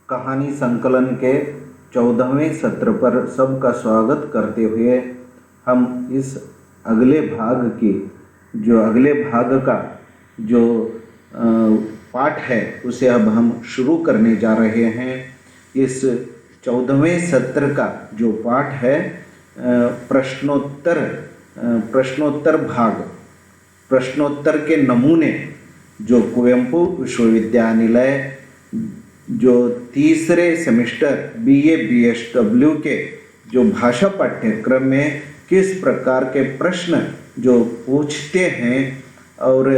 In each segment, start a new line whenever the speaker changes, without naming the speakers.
कहानी संकलन के 14वें सत्र पर सबका स्वागत करते हुए हम इस अगले भाग का जो पाठ है उसे अब हम शुरू करने जा रहे हैं। इस 14वें सत्र का जो पाठ है प्रश्नोत्तर भाग, प्रश्नोत्तर के नमूने जो कुवेंपु विश्वविद्यानिलय जो तीसरे सेमेस्टर BA BSW के जो भाषा पाठ्यक्रम में किस प्रकार के प्रश्न जो पूछते हैं और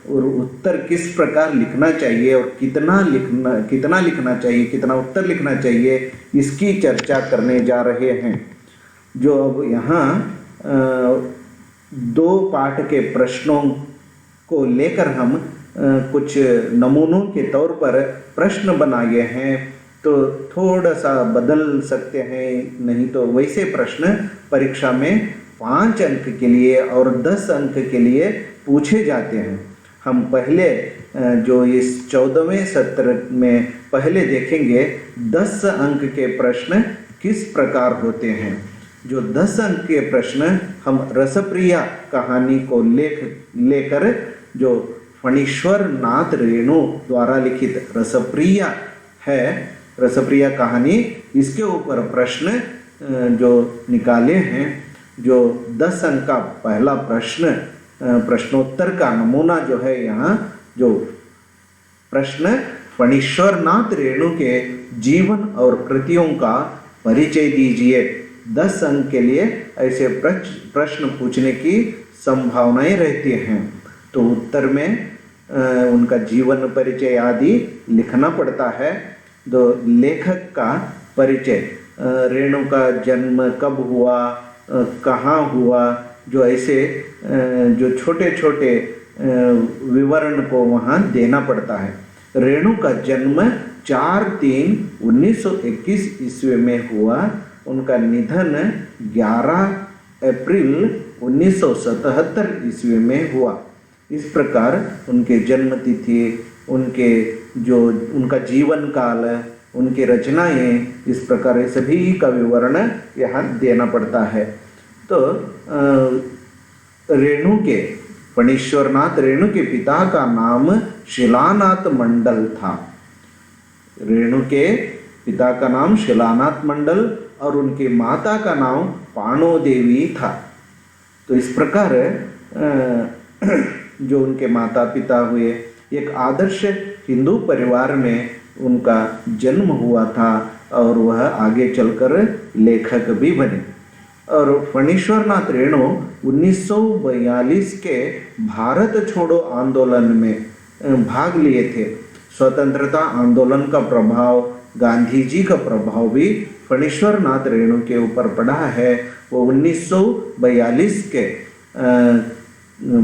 उत्तर किस प्रकार लिखना चाहिए और कितना लिखना चाहिए, कितना उत्तर लिखना चाहिए, इसकी चर्चा करने जा रहे हैं। जो अब यहाँ 2 पाठ के प्रश्नों को लेकर हम कुछ नमूनों के तौर पर प्रश्न बनाए हैं, तो थोड़ा सा बदल सकते हैं, नहीं तो वैसे प्रश्न परीक्षा में 5 अंक के लिए और 10 अंक के लिए पूछे जाते हैं। हम पहले जो इस 14वें सत्र में पहले देखेंगे 10 अंक के प्रश्न किस प्रकार होते हैं। जो 10 अंक के प्रश्न हम रसप्रिया कहानी को लेकर जो फणीश्वर नाथ रेणु द्वारा लिखित रसप्रिया है, रसप्रिया कहानी, इसके ऊपर प्रश्न जो निकाले हैं। जो 10 अंक का पहला प्रश्न प्रश्नोत्तर का नमूना जो है, यहाँ जो प्रश्न फणीश्वर नाथ रेणु के जीवन और कृतियों का परिचय दीजिए। 10 अंक के लिए ऐसे प्रश्न पूछने की संभावनाएं रहती हैं, तो उत्तर में उनका जीवन परिचय आदि लिखना पड़ता है। तो लेखक का परिचय, रेणु का जन्म कब हुआ, कहाँ हुआ, जो ऐसे जो छोटे छोटे विवरण को वहाँ देना पड़ता है। रेणु का जन्म 4/3/1921 ईस्वी में हुआ। उनका निधन 11 अप्रैल 1977 ईस्वी में हुआ। इस प्रकार उनके जन्म तिथि, उनका जीवन काल, उनकी रचनाएं, इस प्रकार सभी का विवरण यहाँ देना पड़ता है। तो फणीश्वरनाथ रेणु के पिता का नाम शिलानाथ मंडल था। रेणु के पिता का नाम शिलानाथ मंडल और उनकी माता का नाम पाणो देवी था। तो इस प्रकार जो उनके माता पिता हुए, एक आदर्श हिंदू परिवार में उनका जन्म हुआ था और वह आगे चलकर लेखक भी बने। और फणीश्वरनाथ रेणु 1942 के भारत छोड़ो आंदोलन में भाग लिए थे। स्वतंत्रता आंदोलन का प्रभाव, गांधी जी का प्रभाव भी फणीश्वरनाथ रेणु के ऊपर पड़ा है। वो 1942 के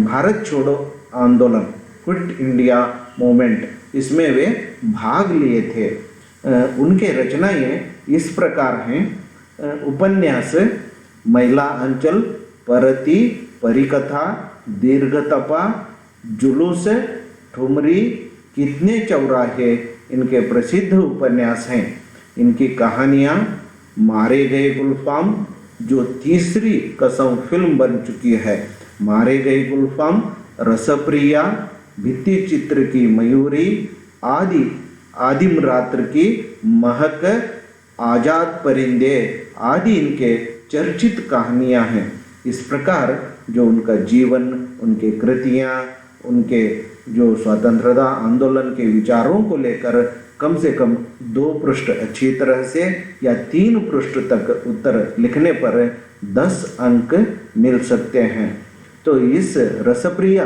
भारत छोड़ो आंदोलन, क्विट इंडिया मूवमेंट, इसमें वे भाग लिए थे। उनके रचनाएं इस प्रकार हैं। उपन्यास महिला अंचल, परती, परिकथा, दीर्घतपा, जुलूस, ठुमरी, कितने चौराहे इनके प्रसिद्ध उपन्यास हैं। इनकी कहानियाँ मारे गए गुलफाम, जो तीसरी कसम फिल्म बन चुकी है, मारे गए गुलफाम, रसप्रिया, भित्ति चित्र की मयूरी, आदिम रात्र की महक, आजाद परिंदे आदि इनके चर्चित कहानियां हैं। इस प्रकार जो उनका जीवन, उनके कृतियां, उनके जो स्वतंत्रता आंदोलन के विचारों को लेकर कम से कम 2 पृष्ठ अच्छी तरह से या 3 पृष्ठ तक उत्तर लिखने पर 10 अंक मिल सकते हैं। तो इस रसप्रिया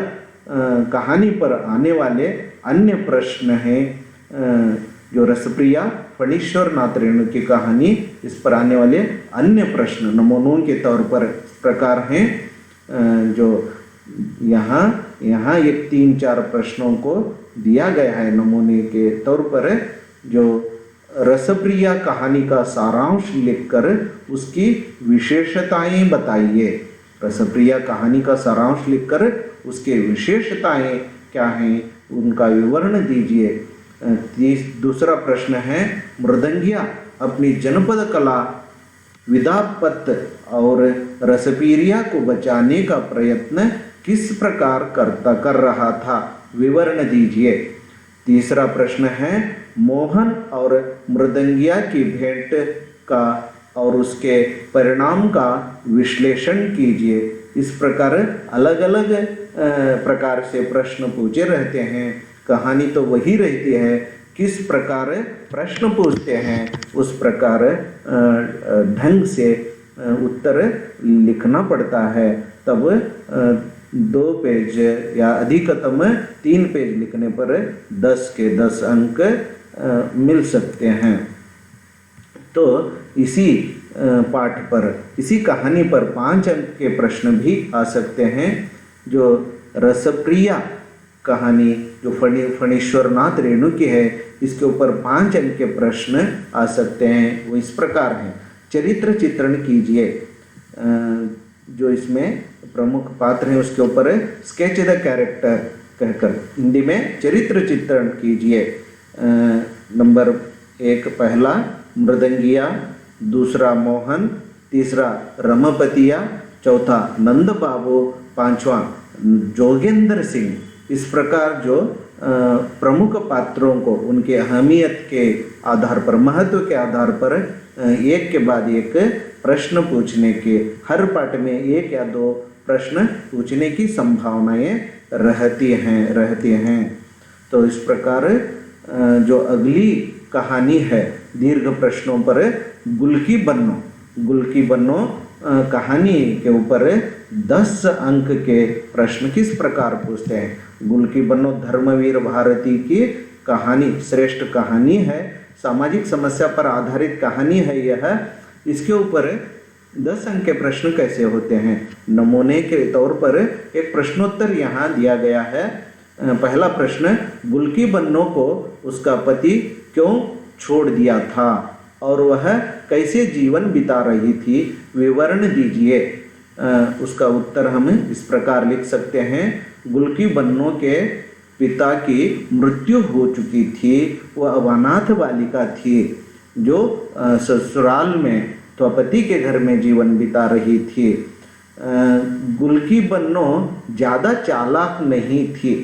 कहानी पर आने वाले अन्य प्रश्न हैं। जो रसप्रिया फणीश्वरनाथ रेणु की कहानी, इस पर आने वाले अन्य प्रश्न नमूनों के तौर पर इस प्रकार हैं। जो यहाँ एक 3-4 प्रश्नों को दिया गया है नमूने के तौर पर। जो रसप्रिया कहानी का सारांश लिखकर उसकी विशेषताएं बताइए। रसप्रिया कहानी का सारांश लिखकर उसके विशेषताएं क्या हैं, उनका विवरण दीजिए। दूसरा प्रश्न है, मृदंगिया अपनी जनपद कला विदापत और रसपीरिया को बचाने का प्रयत्न किस प्रकार कर रहा था, विवरण दीजिए। तीसरा प्रश्न है, मोहन और मृदंगिया की भेंट का और उसके परिणाम का विश्लेषण कीजिए। इस प्रकार अलग अलग प्रकार से प्रश्न पूछे रहते हैं। कहानी तो वही रहती है, किस प्रकार प्रश्न पूछते हैं उस प्रकार ढंग से उत्तर लिखना पड़ता है। तब 2 पेज या अधिकतम 3 पेज लिखने पर 10 के 10 अंक मिल सकते हैं। तो इसी पाठ पर, इसी कहानी पर 5 अंक के प्रश्न भी आ सकते हैं। जो रसप्रिया कहानी जो फणीश्वरनाथ रेणु की है, इसके ऊपर 5 अंक के प्रश्न आ सकते हैं। वो इस प्रकार हैं, चरित्र चित्रण कीजिए। जो इसमें प्रमुख पात्र हैं उसके ऊपर स्केच द कैरेक्टर कहकर हिंदी में चरित्र चित्रण कीजिए। नंबर 1 पहला मृदंगिया, दूसरा मोहन, तीसरा रमपतिया, चौथा नंद बाबू, 5वां जोगेंद्र सिंह। इस प्रकार जो प्रमुख पात्रों को उनके अहमियत के आधार पर, महत्व के आधार पर एक के बाद एक प्रश्न पूछने के, हर पाठ में 1 या 2 प्रश्न पूछने की संभावनाएं रहती हैं। तो इस प्रकार जो अगली कहानी है दीर्घ प्रश्नों पर, गुलकी बन्नो कहानी के ऊपर 10 अंक के प्रश्न किस प्रकार पूछते हैं। गुलकी बन्नो धर्मवीर भारती की कहानी, श्रेष्ठ कहानी है, सामाजिक समस्या पर आधारित कहानी है यह। इसके ऊपर 10 अंक के प्रश्न कैसे होते हैं, नमूने के तौर पर एक प्रश्नोत्तर यहाँ दिया गया है। पहला प्रश्न, गुलकी बन्नो को उसका पति क्यों छोड़ दिया था और वह कैसे जीवन बिता रही थी, विवरण दीजिए। उसका उत्तर हम इस प्रकार लिख सकते हैं, गुलकी बन्नो के पिता की मृत्यु हो चुकी थी, वह अब अनाथ बालिका थी जो ससुराल में तो पति के घर में जीवन बिता रही थी। गुलकी बन्नो ज़्यादा चालाक नहीं थी,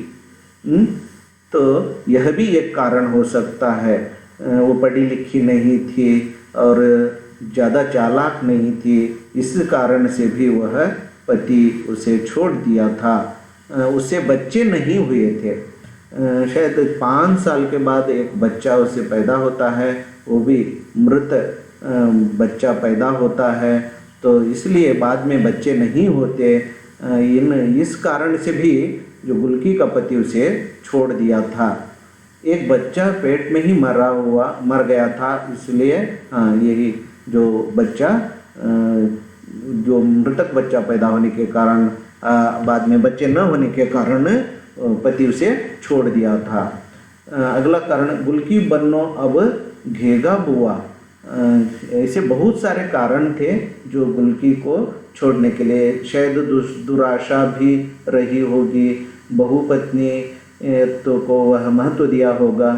तो यह भी एक कारण हो सकता है। वो पढ़ी लिखी नहीं थी और ज़्यादा चालाक नहीं थी, इस कारण से भी वह पति उसे छोड़ दिया था। उससे बच्चे नहीं हुए थे, शायद 5 साल के बाद एक बच्चा उसे पैदा होता है, वो भी मृत बच्चा पैदा होता है, तो इसलिए बाद में बच्चे नहीं होते। इस कारण से भी जो गुलकी का पति उसे छोड़ दिया था। एक बच्चा पेट में ही मर गया था, इसलिए यही जो बच्चा जो मृतक बच्चा पैदा होने के कारण, बाद में बच्चे न होने के कारण पति उसे छोड़ दिया था। अगला कारण, गुलकी बन्नो अब घेगा बुआ। ऐसे बहुत सारे कारण थे जो गुलकी को छोड़ने के लिए, शायद दुराशा भी रही होगी, बहुपत्नी तो को वह महत्व दिया होगा,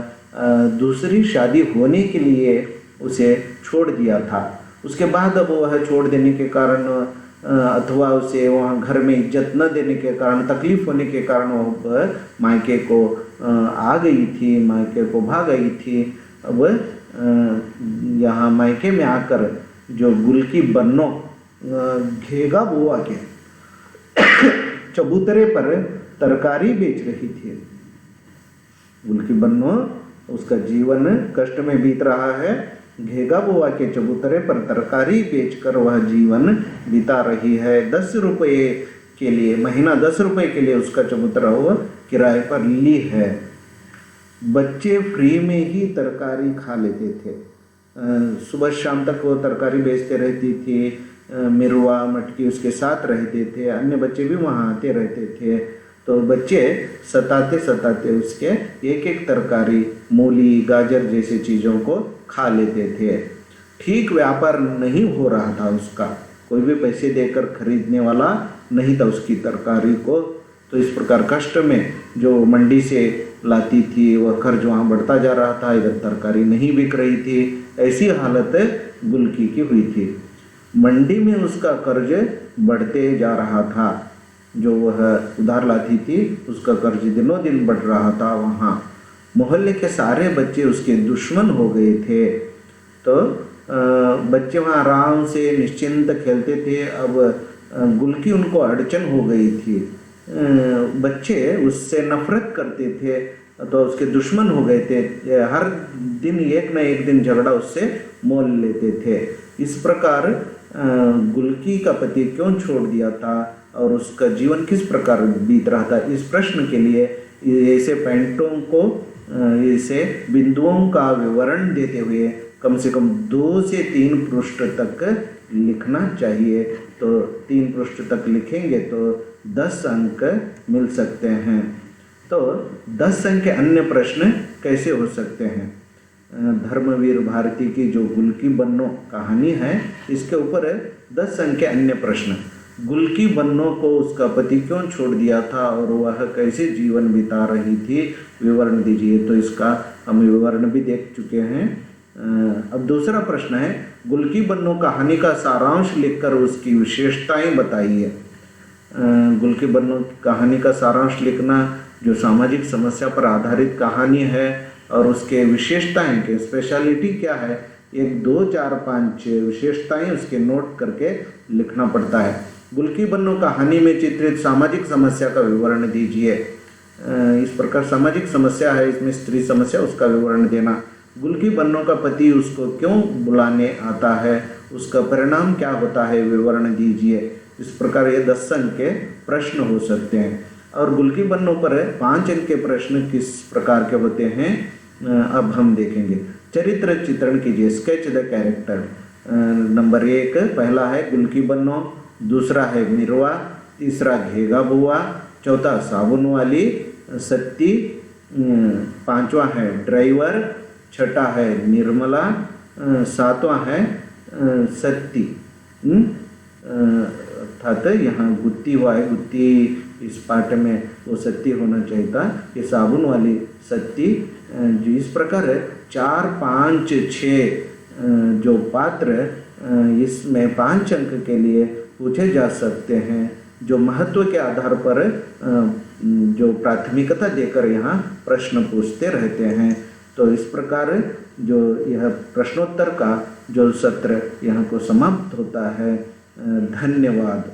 दूसरी शादी होने के लिए उसे छोड़ दिया था। उसके बाद अब वह छोड़ देने के कारण अथवा उसे वहाँ घर में इज्जत न देने के कारण, तकलीफ होने के कारण वह मायके को आ गई थी, मायके को भाग गई थी। अब यहाँ मायके में आकर जो गुलकी बन्नो घेगा बुआ के चबूतरे पर तरकारी बेच रही थी। गुलकी बन्नो उसका जीवन कष्ट में बीत रहा है, घेगा बुआ के चबूतरे पर तरकारी बेचकर वह जीवन बिता रही है। 10 रुपये के लिए, महीना 10 रुपये के लिए उसका चबूतरा वह किराए पर ली है। बच्चे फ्री में ही तरकारी खा लेते थे, सुबह शाम तक वो तरकारी बेचते रहती थी, मिरवा मटकी उसके साथ रहते थे, अन्य बच्चे भी वहाँ आते रहते थे, तो बच्चे सताते सताते उसके एक एक तरकारी, मूली गाजर जैसे चीज़ों को खा लेते थे। ठीक व्यापार नहीं हो रहा था उसका, कोई भी पैसे देकर खरीदने वाला नहीं था उसकी तरकारी को। तो इस प्रकार कष्ट में जो मंडी से लाती थी, वह खर्च वहाँ बढ़ता जा रहा था, इधर तरकारी नहीं बिक रही थी। ऐसी हालत गुल्की की हुई थी। मंडी में उसका कर्ज बढ़ते जा रहा था। जो वह उधार लाती थी उसका कर्ज दिनों दिन बढ़ रहा था। वहाँ मोहल्ले के सारे बच्चे उसके दुश्मन हो गए थे। तो बच्चे वहाँ आराम से निश्चिंत खेलते थे। अब गुल्की उनको अड़चन हो गई थी। बच्चे उससे नफरत करते थे तो उसके दुश्मन हो गए थे। हर दिन एक न एक दिन झगड़ा उससे मोल लेते थे। इस प्रकार गुल्की का पति क्यों छोड़ दिया था और उसका जीवन किस प्रकार बीत रहा था, इस प्रश्न के लिए ऐसे पॉइंटों को, इसे बिंदुओं का विवरण देते हुए कम से कम 2 से 3 पृष्ठ तक लिखना चाहिए। तो 3 पृष्ठ तक लिखेंगे तो 10 अंक मिल सकते हैं। तो 10 अंक के अन्य प्रश्न कैसे हो सकते हैं? धर्मवीर भारती की जो गुल्की बन्नो कहानी है, इसके ऊपर 10 अंक के अन्य प्रश्न। गुल्की बन्नो को उसका पति क्यों छोड़ दिया था और वह कैसे जीवन बिता रही थी, विवरण दीजिए। तो इसका हम विवरण भी देख चुके हैं। अब दूसरा प्रश्न है, गुल्की बन्नो कहानी का सारांश लिखकर उसकी विशेषताएं बताइए। गुल्की बन्नो कहानी का सारांश लिखना, जो सामाजिक समस्या पर आधारित कहानी है और उसके विशेषताएं के स्पेशलिटी क्या है, 1, 2, 4, 5 विशेषताएं उसके नोट करके लिखना पड़ता है। गुल्की बन्नो कहानी में चित्रित सामाजिक समस्या का विवरण दीजिए। इस प्रकार सामाजिक समस्या है, इसमें स्त्री समस्या, उसका विवरण देना। गुल्की बन्नो का पति उसको क्यों बुलाने आता है, उसका परिणाम क्या होता है, विवरण दीजिए। इस प्रकार ये 10 अंक के प्रश्न हो सकते हैं। और गुल्की बन्नो पर 5 अंक के प्रश्न किस प्रकार के होते हैं, अब हम देखेंगे। चरित्र चित्रण कीजिए, स्केच द कैरेक्टर। नंबर 1 पहला है गुल्की बन्नो, दूसरा है मिरवा, तीसरा घेगा बुआ, चौथा साबुन वाली सत्ती, 5वां है ड्राइवर, छठा है निर्मला, 7वां है सत्ती। अर्थात यहाँ गुत्ती हुआ है, गुत्ती इस पाठ में वो सत्ती होना चाहिए था, ये साबुन वाली सत्ती। जो इस प्रकार 4, 5, 6 जो पात्र इसमें 5 अंक के लिए पूछे जा सकते हैं, जो महत्व के आधार पर जो प्राथमिकता देकर यहाँ प्रश्न पूछते रहते हैं। तो इस प्रकार जो यह प्रश्नोत्तर का जो सत्र यहाँ को समाप्त होता है। धन्यवाद।